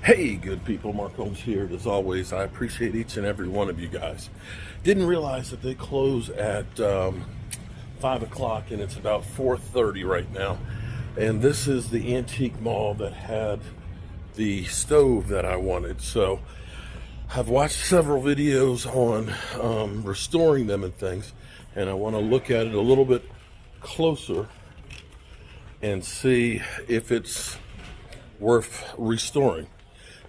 Hey, good people, Mark Holmes here. As always, I appreciate each and every one of you guys. Didn't realize that they close at 5 o'clock, and it's about 4:30 right now. And this is the antique mall that had the stove that I wanted. So I've watched several videos on restoring them and things, and I want to look at it a little bit closer and see if it's worth restoring.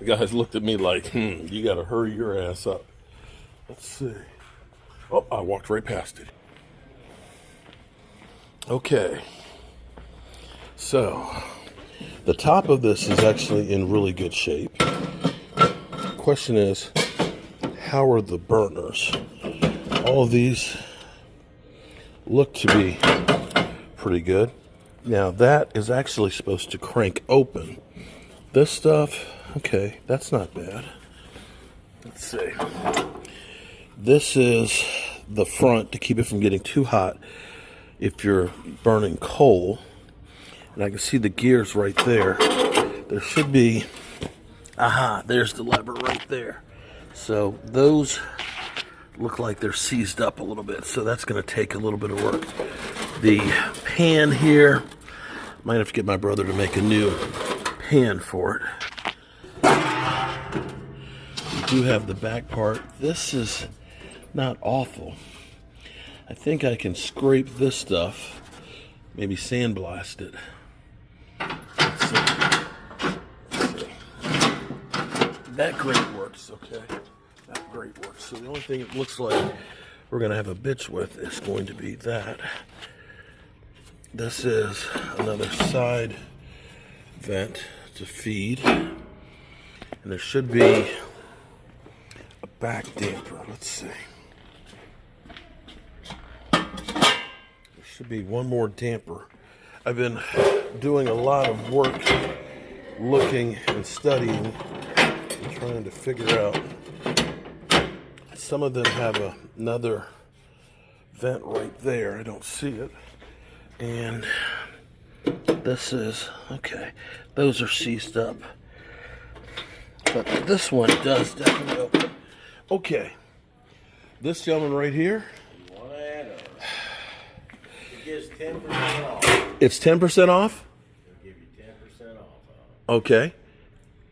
The guys looked at me like, you got to hurry your ass up. Let's see. Oh, I walked right past it. Okay. So, the top of this is actually in really good shape. The question is, how are the burners? All of these look to be pretty good. Now, that is actually supposed to crank open. This stuff, okay, that's not bad. Let's see. This is the front to keep it from getting too hot if you're burning coal. And I can see the gears right there. There should be, there's the lever right there. So those look like they're seized up a little bit. So that's going to take a little bit of work. The pan here, might have to get my brother to make a new pan for it. You do have the back part. This is not awful. I think I can scrape this stuff, maybe sandblast it. Let's see. That grate works, okay? That grate works. So the only thing it looks like we're going to have a bitch with is going to be that. This is another side vent to feed, and there should be a back damper. Let's see. There should be one more damper. I've been doing a lot of work looking and studying and trying to figure out. Some of them have another vent right there. I don't see it. And this is, okay, those are seized up. But this one does definitely open. Okay, this gentleman right here. One add it gives 10% off. It's 10% off? They'll give you 10% off. Okay.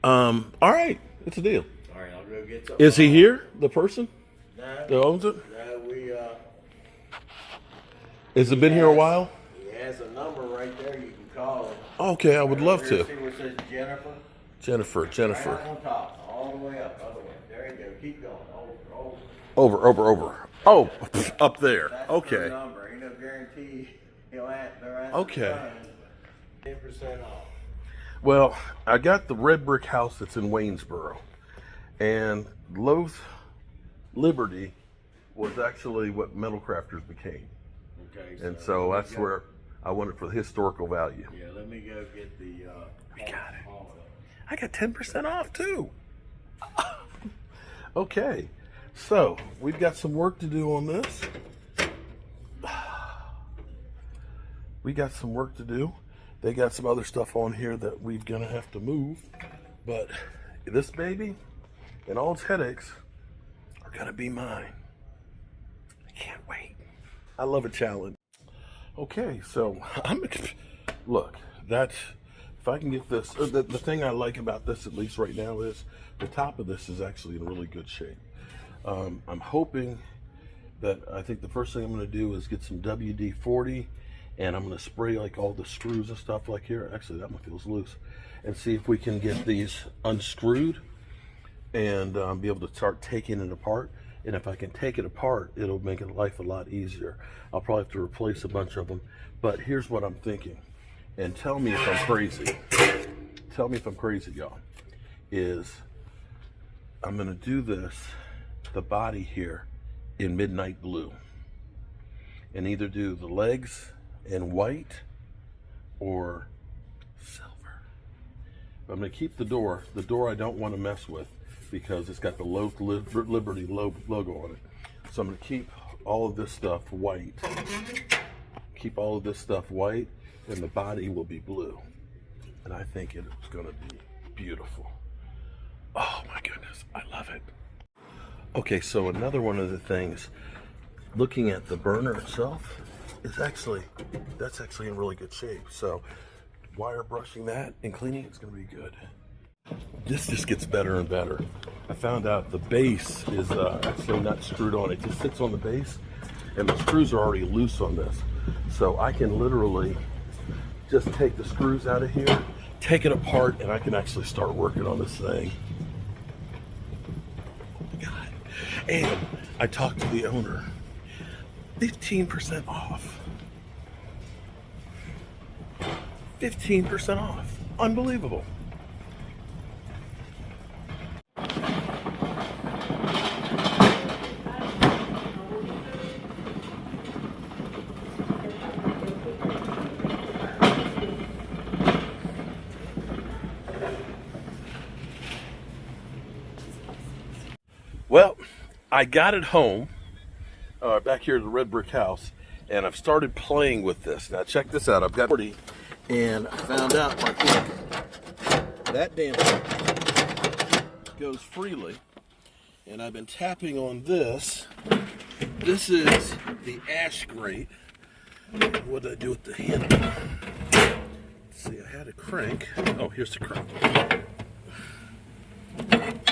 All right, it's a deal. All right, I'll go get some. Is he here, the person No, that owns it? no, Has it been here a while? He has a number right there you can call him. Okay, I would love to. See where it says Jennifer? Jennifer. Right on top, all the way up, other way. There you go, keep going, over. Over. Oh, up there. That's Okay. the number, ain't no guarantee he'll answer. Okay. 10% off. Well, I got the red brick house that's in Waynesboro, and Loath Liberty was actually what Metal Crafters became. Okay. And so that's where I want it for the historical value. Yeah, let me go get the. We got it. I got 10% off too. Okay, so we've got some work to do on this. We got some work to do. They got some other stuff on here that we're gonna have to move. But this baby and all its headaches are gonna be mine. I can't wait. I love a challenge. Okay, so look, that's, if I can get this, the thing I like about this, at least right now, is the top of this is actually in really good shape. I'm hoping that, I think the first thing I'm going to do is get some WD-40, and I'm going to spray like all the screws and stuff like here. Actually, that one feels loose. And see if we can get these unscrewed and be able to start taking it apart. And if I can take it apart, it'll make life a lot easier. I'll probably have to replace a bunch of them. But here's what I'm thinking. And tell me if I'm crazy. Tell me if I'm crazy, y'all. Is I'm going to do this, the body here, in midnight blue. And either do the legs in white or silver. But I'm going to keep the door. The door I don't want to mess with because it's got the Loath Liberty logo on it. So I'm going to keep all of this stuff white. Keep all of this stuff white, and the body will be blue. And I think it's going to be beautiful. this. I love it. Okay, so another one of the things, looking at the burner itself, is that's actually in really good shape. So wire brushing that and cleaning it's going to be good. This just gets better and better. I found out the base is actually not screwed on. It just sits on the base, and the screws are already loose on this. So I can literally just take the screws out of here, take it apart, and I can actually start working on this thing. Oh my God. And I talked to the owner. 15% off. 15% off. Unbelievable. Well, I got it home, back here at the red brick house, and I've started playing with this. Now check this out. I've got 40, and I found out, like, look, that damn thing goes freely, and I've been tapping on this. This is the ash grate. What did I do with the handle? Let's see, I had a crank. Oh, here's the crank.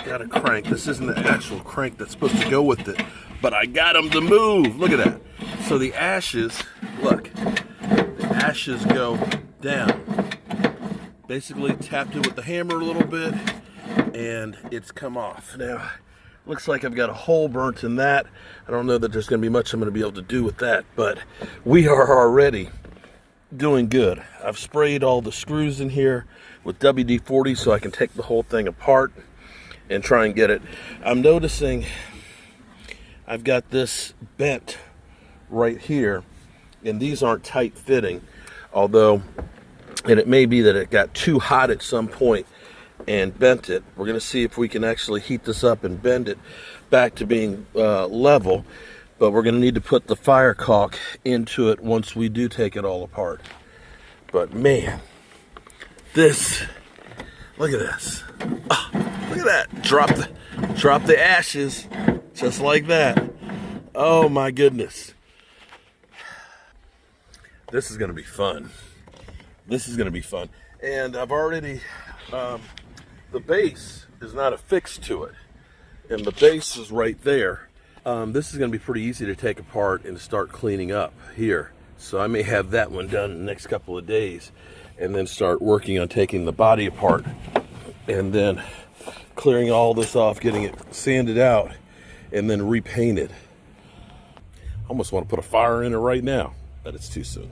Got a crank. This isn't the actual crank that's supposed to go with it, but I got them to move. Look at that. So the ashes, look, the ashes go down. Basically tapped it with the hammer a little bit, and it's come off. Now, looks like I've got a hole burnt in that. I don't know that there's going to be much I'm going to be able to do with that, but we are already doing good. I've sprayed all the screws in here with WD-40 so I can take the whole thing apart and try and get it. I'm noticing I've got this bent right here, and these aren't tight fitting, although, and it may be that it got too hot at some point and bent it. We're going to see if we can actually heat this up and bend it back to being level, but we're going to need to put the fire caulk into it once we do take it all apart. But man, this, look at this. Oh, look at that. Drop the ashes just like that. Oh my goodness. This is going to be fun. This is going to be fun. And I've already, the base is not affixed to it. And the base is right there. This is going to be pretty easy to take apart and start cleaning up here. So I may have that one done in the next couple of days, and then start working on taking the body apart and then clearing all this off, getting it sanded out, and then repainted. I almost want to put a fire in it right now, but it's too soon.